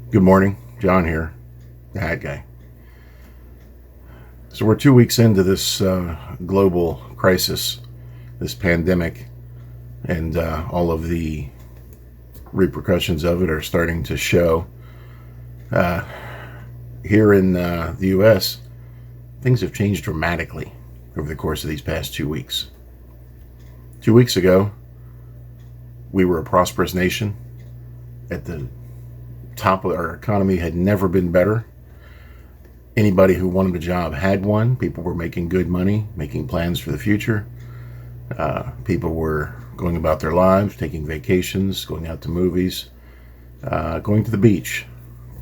Good morning, John here, the hat guy. So we're 2 weeks into this global crisis, this pandemic, and all of the repercussions of it are starting to show. Uh, Here in the U.S., things have changed dramatically over the course of these past 2 weeks. 2 weeks ago, we were a prosperous nation. At the top of our economy had never been better. Anybody who wanted a job had one. People were making good money, making plans for the future. People were going about their lives, taking vacations, going out to movies, going to the beach,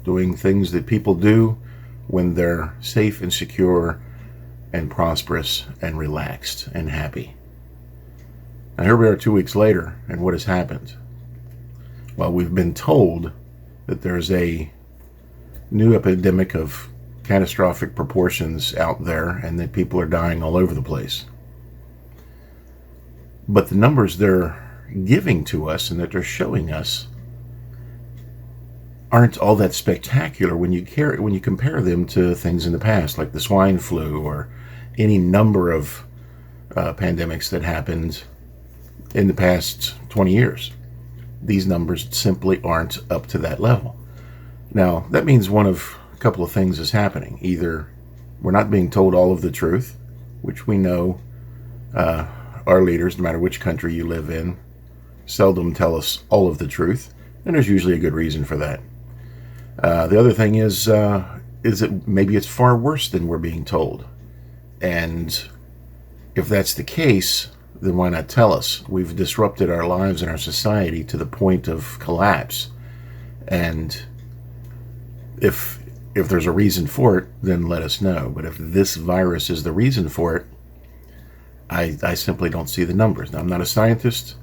doing things that people do when they're safe and secure and prosperous and relaxed and happy. Now here we are 2 weeks later, and what has happened? Well, we've been told that there's a new epidemic of catastrophic proportions out there and that people are dying all over the place. But the numbers they're giving to us and that they're showing us aren't all that spectacular when you compare them to things in the past, like the swine flu or any number of pandemics that happened in the past 20 years. These numbers simply aren't up to that level. Now, that means one of a couple of things is happening. Either we're not being told all of the truth, which we know our leaders, no matter which country you live in, seldom tell us all of the truth, and there's usually a good reason for that. The other thing is that maybe it's far worse than we're being told. And if that's the case, then why not tell us? We've disrupted our lives and our society to the point of collapse. And if there's a reason for it, then let us know. But if this virus is the reason for it, I simply don't see the numbers. Now, I'm not a scientist.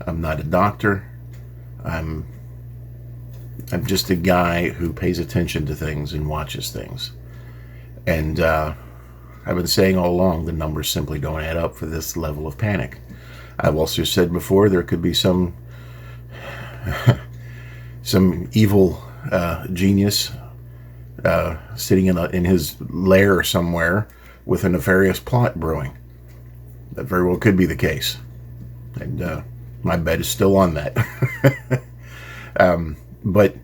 I'm not a doctor. I'm just a guy who pays attention to things and watches things. And I've been saying all along, the numbers simply don't add up for this level of panic. I've also said before there could be some evil genius sitting in his lair somewhere with a nefarious plot brewing. That very well could be the case. And my bet is still on that. But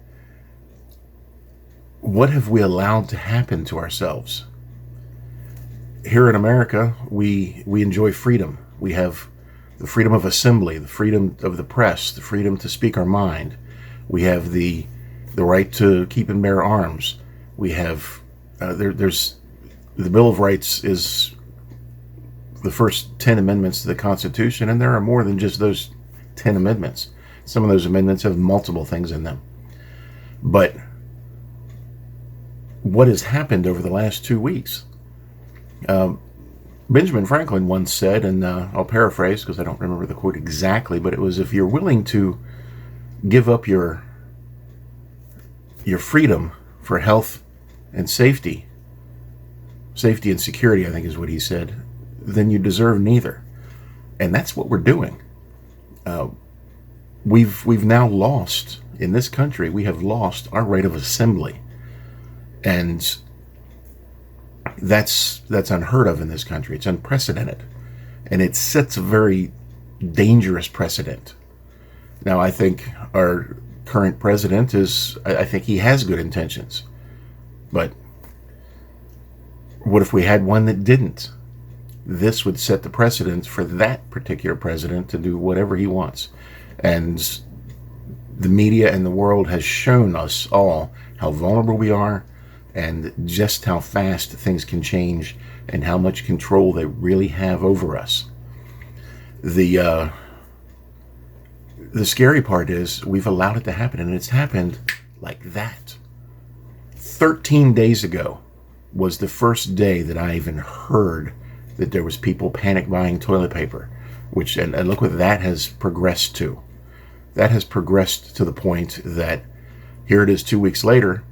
what have we allowed to happen to ourselves? Here in America, we enjoy freedom. We have the freedom of assembly, the freedom of the press, the freedom to speak our mind. We have the right to keep and bear arms. We have there's the Bill of Rights is the first 10 amendments to the Constitution, and there are more than just those 10 amendments. Some of those amendments have multiple things in them. But what has happened over the last 2 weeks? Benjamin Franklin once said, and I'll paraphrase because I don't remember the quote exactly, but it was, if you're willing to give up your freedom for health and safety and security, I think is what he said, then you deserve neither. And that's what we're doing. We've now lost, in this country, we have lost our right of assembly. And that's unheard of in this country. It's unprecedented. And it sets a very dangerous precedent. Now, I think our current president I think he has good intentions. But what if we had one that didn't? This would set the precedent for that particular president to do whatever he wants. And the media and the world has shown us all how vulnerable we are and just how fast things can change and how much control they really have over us. The scary part is we've allowed it to happen, and it's happened like that. 13 days ago was the first day that I even heard that there was people panic buying toilet paper, and look what that has progressed to. That has progressed to the point that here it is 2 weeks later,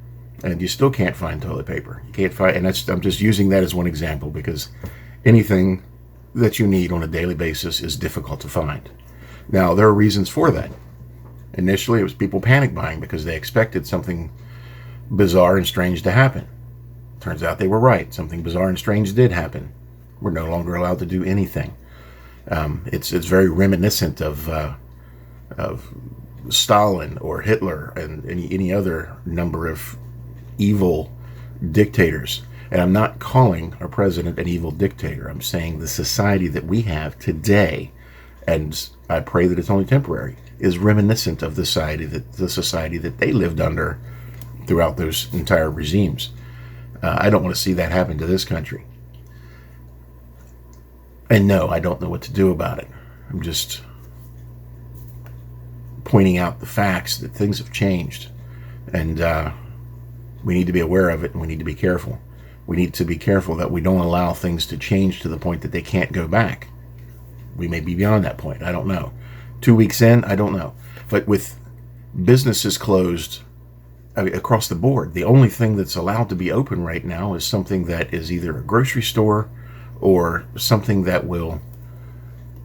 and you still can't find toilet paper. You can't find, and I'm just using that as one example because anything that you need on a daily basis is difficult to find. Now, there are reasons for that. Initially, it was people panic buying because they expected something bizarre and strange to happen. Turns out they were right. Something bizarre and strange did happen. We're no longer allowed to do anything. It's very reminiscent of Stalin or Hitler and any other number of evil dictators. And I'm not calling our president an evil dictator. I'm saying the society that we have today, and I pray that it's only temporary, is reminiscent of the society that they lived under throughout those entire regimes. I don't want to see that happen to this country. And no, I don't know what to do about it. I'm just pointing out the facts that things have changed, and we need to be aware of it, and we need to be careful. We need to be careful that we don't allow things to change to the point that they can't go back. We may be beyond that point. I don't know. 2 weeks in, I don't know. But with businesses closed, across the board, the only thing that's allowed to be open right now is something that is either a grocery store or something that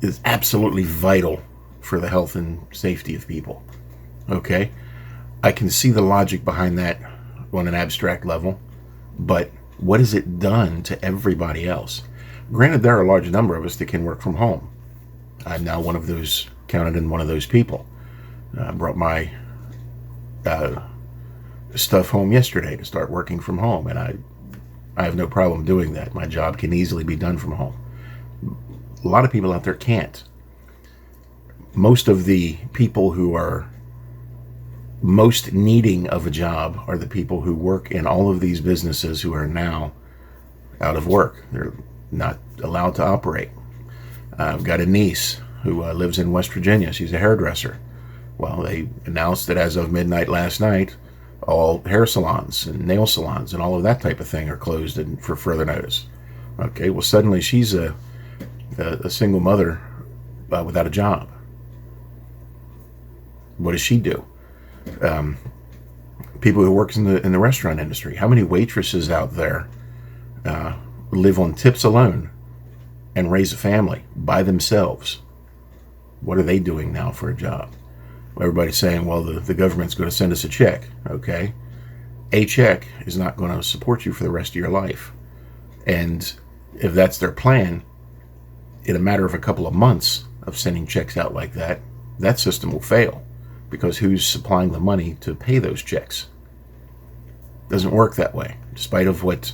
is absolutely vital for the health and safety of people. Okay? I can see the logic behind that on an abstract level, but what has it done to everybody else? Granted, there are a large number of us that can work from home. I'm now counted in one of those people. I brought my stuff home yesterday to start working from home, and I have no problem doing that. My job can easily be done from home. A lot of people out there can't. Most of the people who are most needing of a job are the people who work in all of these businesses who are now out of work. They're not allowed to operate. I've got a niece who lives in West Virginia. She's a hairdresser. Well, they announced that as of midnight last night, all hair salons and nail salons and all of that type of thing are closed for further notice. Okay, well, suddenly she's a single mother without a job. What does she do? People who work in the restaurant industry. How many waitresses out there live on tips alone and raise a family by themselves? What are they doing now for a job? Well, everybody's saying, well, the government's going to send us a check. Okay. A check is not going to support you for the rest of your life. And if that's their plan, in a matter of a couple of months of sending checks out like that, that system will fail. Because who's supplying the money to pay those checks? Doesn't work that way. Despite of what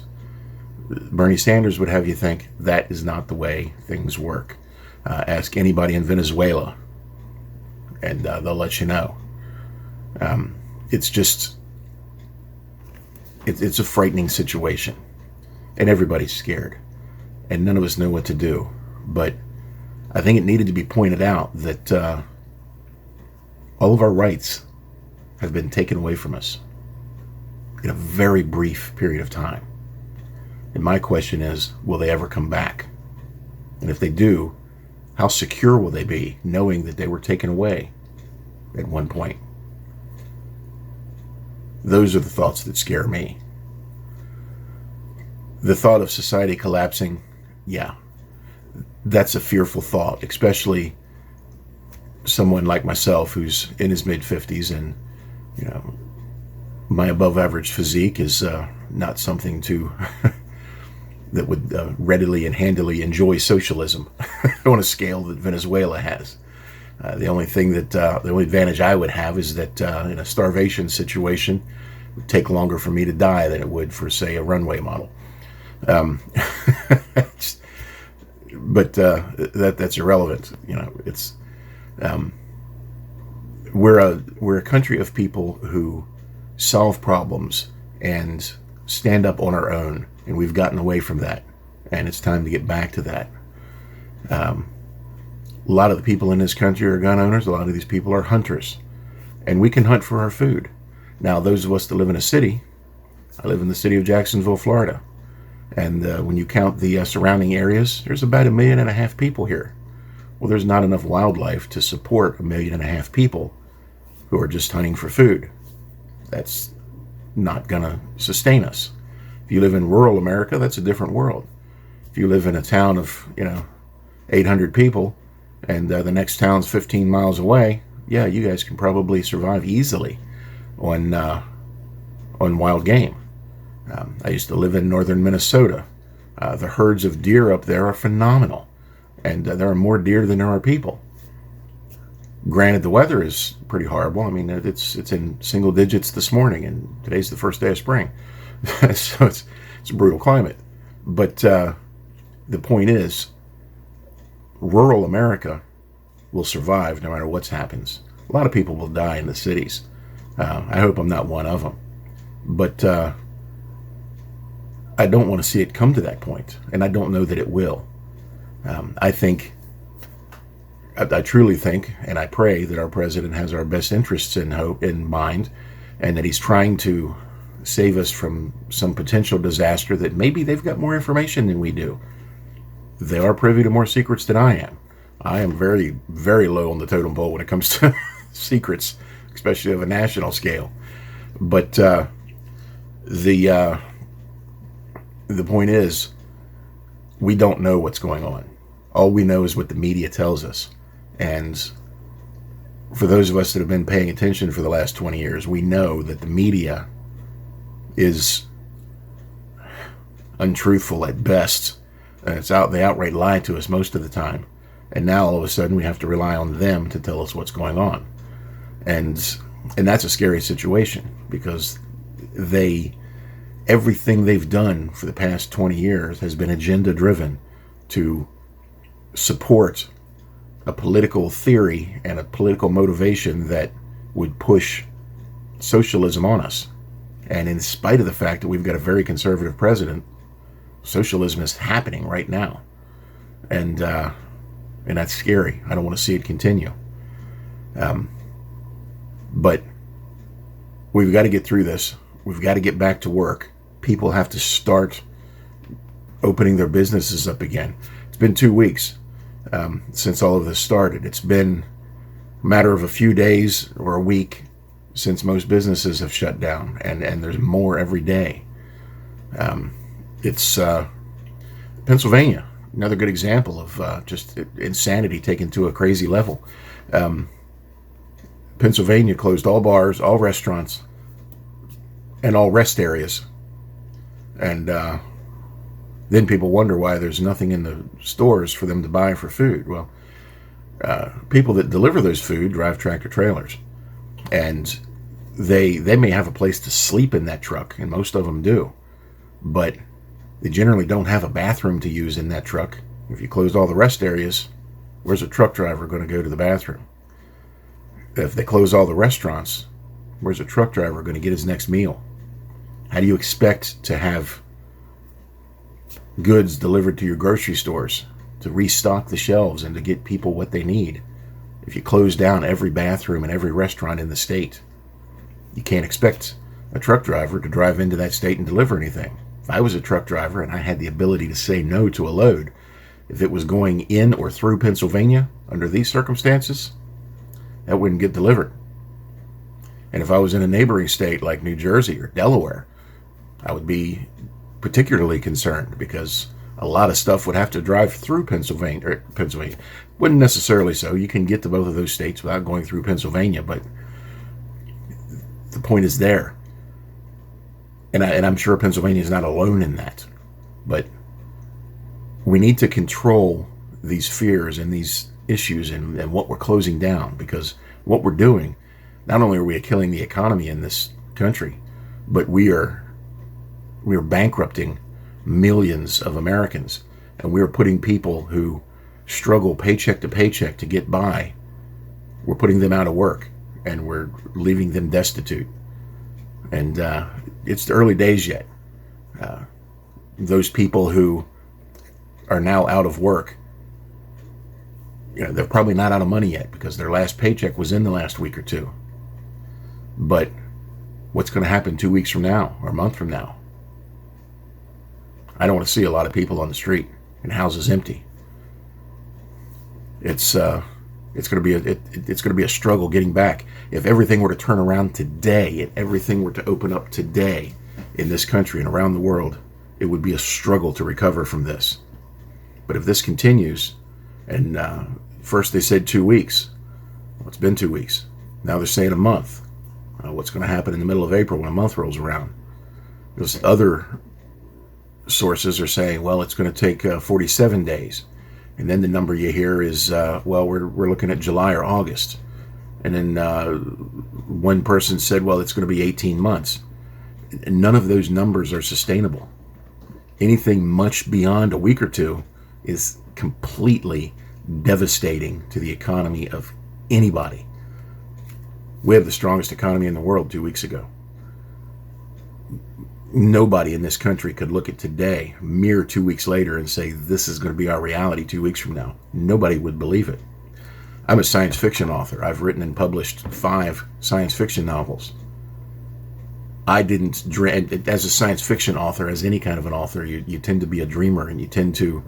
Bernie Sanders would have you think, that is not the way things work. Ask anybody in Venezuela, and they'll let you know. It's just, it's a frightening situation, and everybody's scared, and none of us know what to do. But I think it needed to be pointed out that all of our rights have been taken away from us in a very brief period of time. And my question is, will they ever come back? And if they do, how secure will they be, knowing that they were taken away at one point? Those are the thoughts that scare me. The thought of society collapsing, yeah, that's a fearful thought, especially someone like myself who's in his mid-50s, and my above average physique is not something to that would readily and handily enjoy socialism on a scale that Venezuela has. The only advantage I would have is that in a starvation situation, it would take longer for me to die than it would for, say, a runway model. But that's irrelevant. It's we're a country of people who solve problems and stand up on our own, and we've gotten away from that, and it's time to get back to that. A lot of the people in this country are gun owners. A lot of these people are hunters, and we can hunt for our food. Now, those of us that live in a city, I live in the city of Jacksonville, Florida, and when you count the surrounding areas, there's about 1.5 million people here. Well, there's not enough wildlife to support 1.5 million people who are just hunting for food. That's not going to sustain us. If you live in rural America, that's a different world. If you live in a town of 800 people, and the next town's 15 miles away, yeah, you guys can probably survive easily on on wild game. I used to live in northern Minnesota. The herds of deer up there are phenomenal, and there are more deer than there are people. Granted, the weather is pretty horrible. I mean, it's in single digits this morning, and today's the first day of spring, so it's a brutal climate. But the point is, rural America will survive no matter what happens. A lot of people will die in the cities. I hope I'm not one of them. But I don't want to see it come to that point, and I don't know that it will. I truly think, and I pray that our president has our best interests in mind, and that he's trying to save us from some potential disaster that maybe they've got more information than we do. They are privy to more secrets than I am. I am very, very low on the totem pole when it comes to secrets, especially of a national scale. But the point is, we don't know what's going on. All we know is what the media tells us. And for those of us that have been paying attention for the last 20 years, we know that the media is untruthful at best. They outright lie to us most of the time. And now all of a sudden we have to rely on them to tell us what's going on. And that's a scary situation, because everything they've done for the past 20 years has been agenda driven to support a political theory and a political motivation that would push socialism on us. And in spite of the fact that we've got a very conservative president, socialism is happening right now. And that's scary. I don't want to see it continue. But we've got to get through this. We've got to get back to work. People have to start opening their businesses up again. It's been 2 weeks since all of this started. It's been a matter of a few days or a week since most businesses have shut down, and there's more every day. It's Pennsylvania, another good example of just insanity taken to a crazy level. Pennsylvania closed all bars, all restaurants, and all rest areas. And then people wonder why there's nothing in the stores for them to buy for food. Well, people that deliver those food drive tractor trailers, and they may have a place to sleep in that truck, and most of them do, but they generally don't have a bathroom to use in that truck. If you closed all the rest areas, where's a truck driver going to go to the bathroom? If they close all the restaurants, where's a truck driver going to get his next meal? How do you expect to have goods delivered to your grocery stores to restock the shelves and to get people what they need if you close down every bathroom and every restaurant in the state? You can't expect a truck driver to drive into that state and deliver anything. If I was a truck driver and I had the ability to say no to a load, if it was going in or through Pennsylvania under these circumstances, that wouldn't get delivered. And if I was in a neighboring state like New Jersey or Delaware, I would be particularly concerned, because a lot of stuff would have to drive through Pennsylvania. Wouldn't necessarily so. You can get to both of those states without going through Pennsylvania, but the point is there. And I'm sure Pennsylvania is not alone in that. But we need to control these fears and these issues and what we're closing down, because what we're doing, not only are we killing the economy in this country, but we are bankrupting millions of Americans, and we are putting people who struggle paycheck to paycheck to get by, we're putting them out of work, and we're leaving them destitute. And it's the early days yet. Those people who are now out of work, they're probably not out of money yet, because their last paycheck was in the last week or two. But what's going to happen 2 weeks from now or a month from now? I don't want to see a lot of people on the street and houses empty. It's going to be a struggle getting back. If everything were to turn around today, and everything were to open up today in this country and around the world, it would be a struggle to recover from this. But if this continues, and first they said 2 weeks, well, it's been 2 weeks. Now they're saying a month. what's going to happen in the middle of April when a month rolls around. Those other sources are saying, well, it's going to take 47 days. And then the number you hear is, well, we're looking at July or August. And then one person said, well, it's going to be 18 months. And none of those numbers are sustainable. Anything much beyond a week or two is completely devastating to the economy of anybody. We have the strongest economy in the world 2 weeks ago. Nobody in this country could look at today, mere 2 weeks later, and say, this is going to be our reality 2 weeks from now. Nobody would believe it. I'm a science fiction author. I've written and published 5 science fiction novels. I didn't dream, as a science fiction author, as any kind of an author, you tend to be a dreamer, and you tend to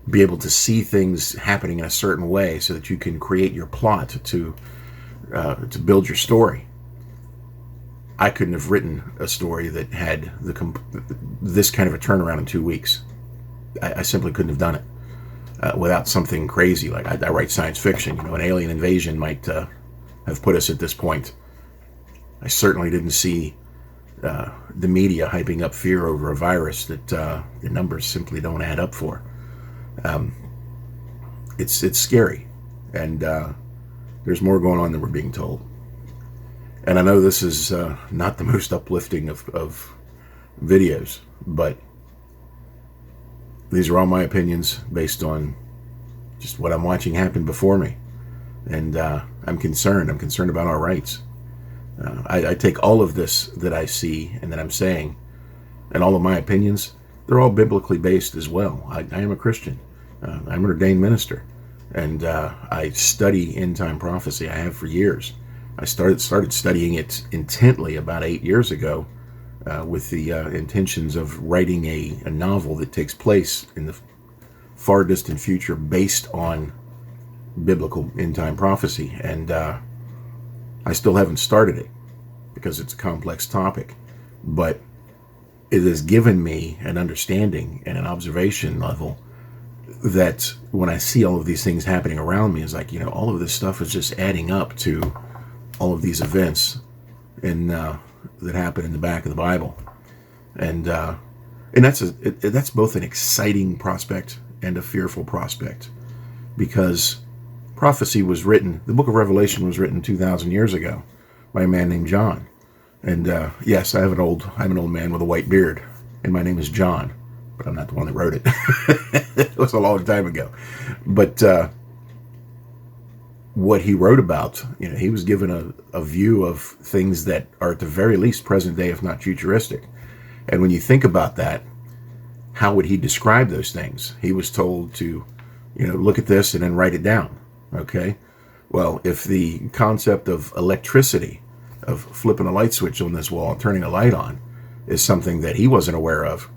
be able to see things happening in a certain way so that you can create your plot to build your story. I couldn't have written a story that had this kind of a turnaround in 2 weeks. I simply couldn't have done it without something crazy. Like I write science fiction. An alien invasion might have put us at this point. I certainly didn't see the media hyping up fear over a virus that the numbers simply don't add up for. It's scary, and there's more going on than we're being told. And I know this is not the most uplifting of videos, but these are all my opinions based on just what I'm watching happen before me. And I'm concerned. I'm concerned about our rights. I take all of this that I see and that I'm saying, and all of my opinions, they're all biblically based as well. I am a Christian. I'm an ordained minister, and I study end-time prophecy. I have for years. I started studying it intently about 8 years ago with the intentions of writing a novel that takes place in the far distant future based on biblical end-time prophecy. And I still haven't started it because it's a complex topic. But it has given me an understanding and an observation level that when I see all of these things happening around me, it's like, all of this stuff is just adding up to all of these events that happen in the back of the Bible, and that's both an exciting prospect and a fearful prospect, because prophecy was written. The book of Revelation was written 2,000 years ago by a man named John, and yes, I'm an old man with a white beard, and my name is John, but I'm not the one that wrote it. It was a long time ago, but. What he wrote about, he was given a view of things that are at the very least present day, if not futuristic. And when you think about that, how would he describe those things? He was told to, look at this and then write it down. Okay. Well, if the concept of electricity, of flipping a light switch on this wall and turning a light on, is something that he wasn't aware of,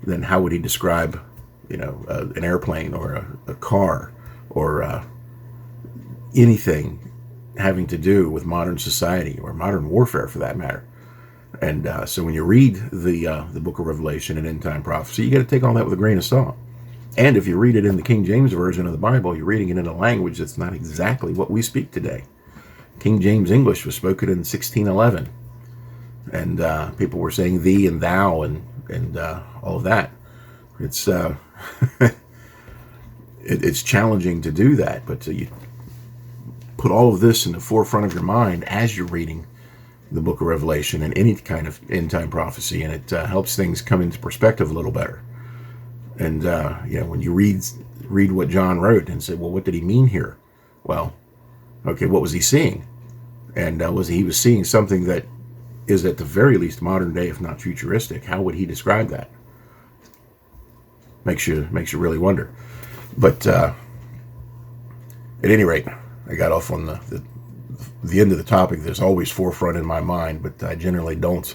then how would he describe, an airplane or a car or anything having to do with modern society or modern warfare, for that matter? And so when you read the book of Revelation and end time prophecy, you got to take all that with a grain of salt. And if you read it in the King James version of the Bible, you're reading it in a language that's not exactly what we speak today. King James English was spoken in 1611, and people were saying thee and thou and all of that. It's it's challenging to do that, but you put all of this in the forefront of your mind as you're reading the book of Revelation and any kind of end-time prophecy, and it helps things come into perspective a little better. And when you read what John wrote and say, well, what did he mean here? Well, okay, what was he seeing? And he was seeing something that is at the very least modern day, if not futuristic. How would he describe that? Makes you really wonder. But at any rate, I got off on the end of the topic. There's always forefront in my mind, but I generally don't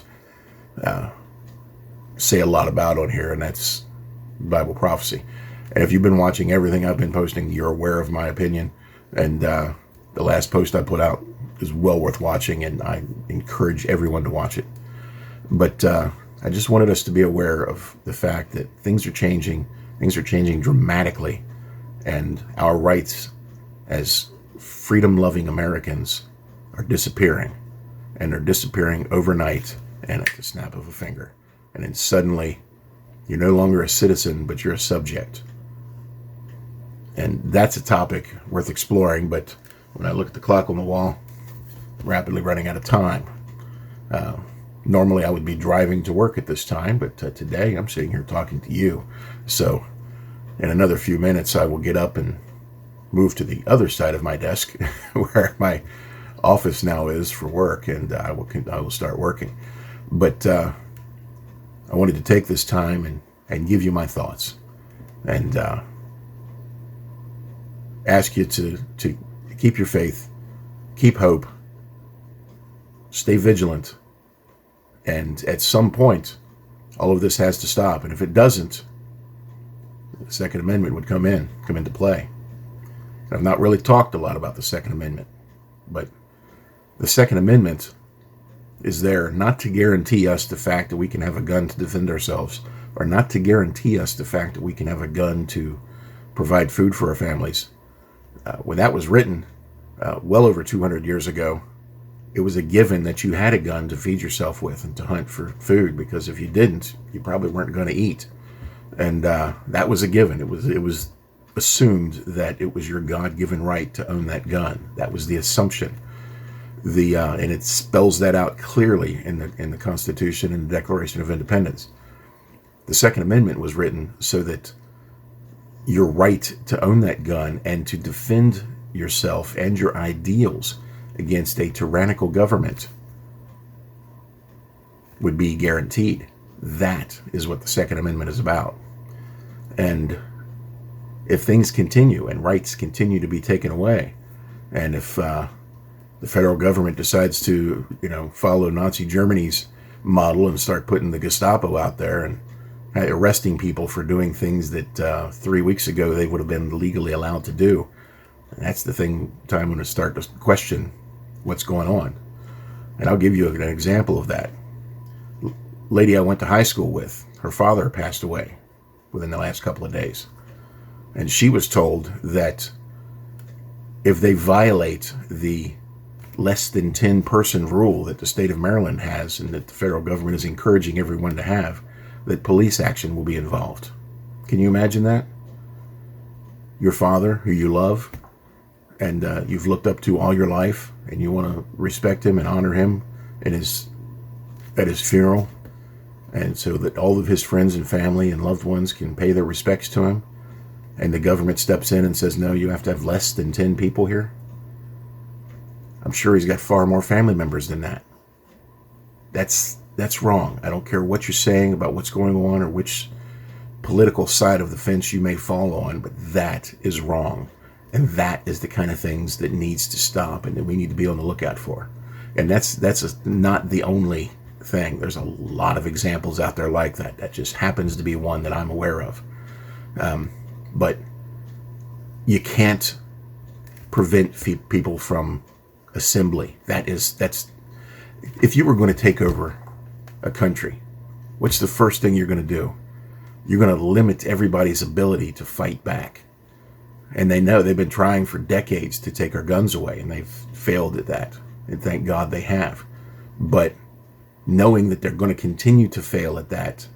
say a lot about on here, and that's Bible prophecy. And if you've been watching everything I've been posting, you're aware of my opinion. And the last post I put out is well worth watching, and I encourage everyone to watch it. But I just wanted us to be aware of the fact that things are changing. Things are changing dramatically, and our rights as freedom-loving Americans are disappearing, and they're disappearing overnight and at the snap of a finger. And then suddenly you're no longer a citizen, but you're a subject. And that's a topic worth exploring, but when I look at the clock on the wall, I'm rapidly running out of time. Normally I would be driving to work at this time, but today I'm sitting here talking to you. So in another few minutes I will get up and move to the other side of my desk where my office now is for work, and I will start working. But I wanted to take this time and give you my thoughts, and ask you to keep your faith, keep hope, stay vigilant, and at some point all of this has to stop. And if it doesn't, the Second Amendment would come into play. I've not really talked a lot about the Second Amendment, but the Second Amendment is there not to guarantee us the fact that we can have a gun to defend ourselves, or not to guarantee us the fact that we can have a gun to provide food for our families. When that was written, well over 200 years ago, it was a given that you had a gun to feed yourself with and to hunt for food, because if you didn't, you probably weren't going to eat. And that was a given. It was assumed that it was your God-given right to own that gun. That was the assumption. And it spells that out clearly in the Constitution and the Declaration of Independence. The Second Amendment was written so that your right to own that gun and to defend yourself and your ideals against a tyrannical government would be guaranteed. That is what the Second Amendment is about. And if things continue and rights continue to be taken away, and if the federal government decides to, follow Nazi Germany's model and start putting the Gestapo out there and arresting people for doing things that 3 weeks ago they would have been legally allowed to do, that's the time I'm going to start to question what's going on. And I'll give you an example of that. Lady I went to high school with, her father passed away within the last couple of days. And she was told that if they violate the less than 10 person rule that the state of Maryland has, and that the federal government is encouraging everyone to have, that police action will be involved. Can you imagine that? Your father, who you love, and you've looked up to all your life, and you want to respect him and honor him at his funeral, and so that all of his friends and family and loved ones can pay their respects to him, and the government steps in and says, no, you have to have less than 10 people here. I'm sure he's got far more family members than that. That's wrong. I don't care what you're saying about what's going on or which political side of the fence you may fall on, but that is wrong. And that is the kind of things that needs to stop and that we need to be on the lookout for. And that's not the only thing. There's a lot of examples out there like that. That just happens to be one that I'm aware of. But you can't prevent people from assembly. That's if you were going to take over a country, what's the first thing you're going to do? You're going to limit everybody's ability to fight back. And they know they've been trying for decades to take our guns away, and they've failed at that. And thank God they have. But knowing that they're going to continue to fail at that,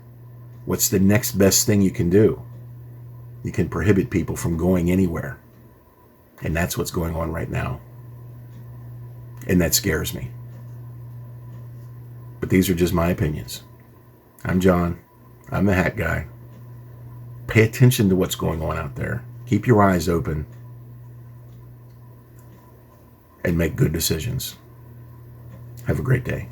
what's the next best thing you can do? You can prohibit people from going anywhere. And that's what's going on right now. And that scares me. But these are just my opinions. I'm John. I'm the Hat Guy. Pay attention to what's going on out there. Keep your eyes open. And make good decisions. Have a great day.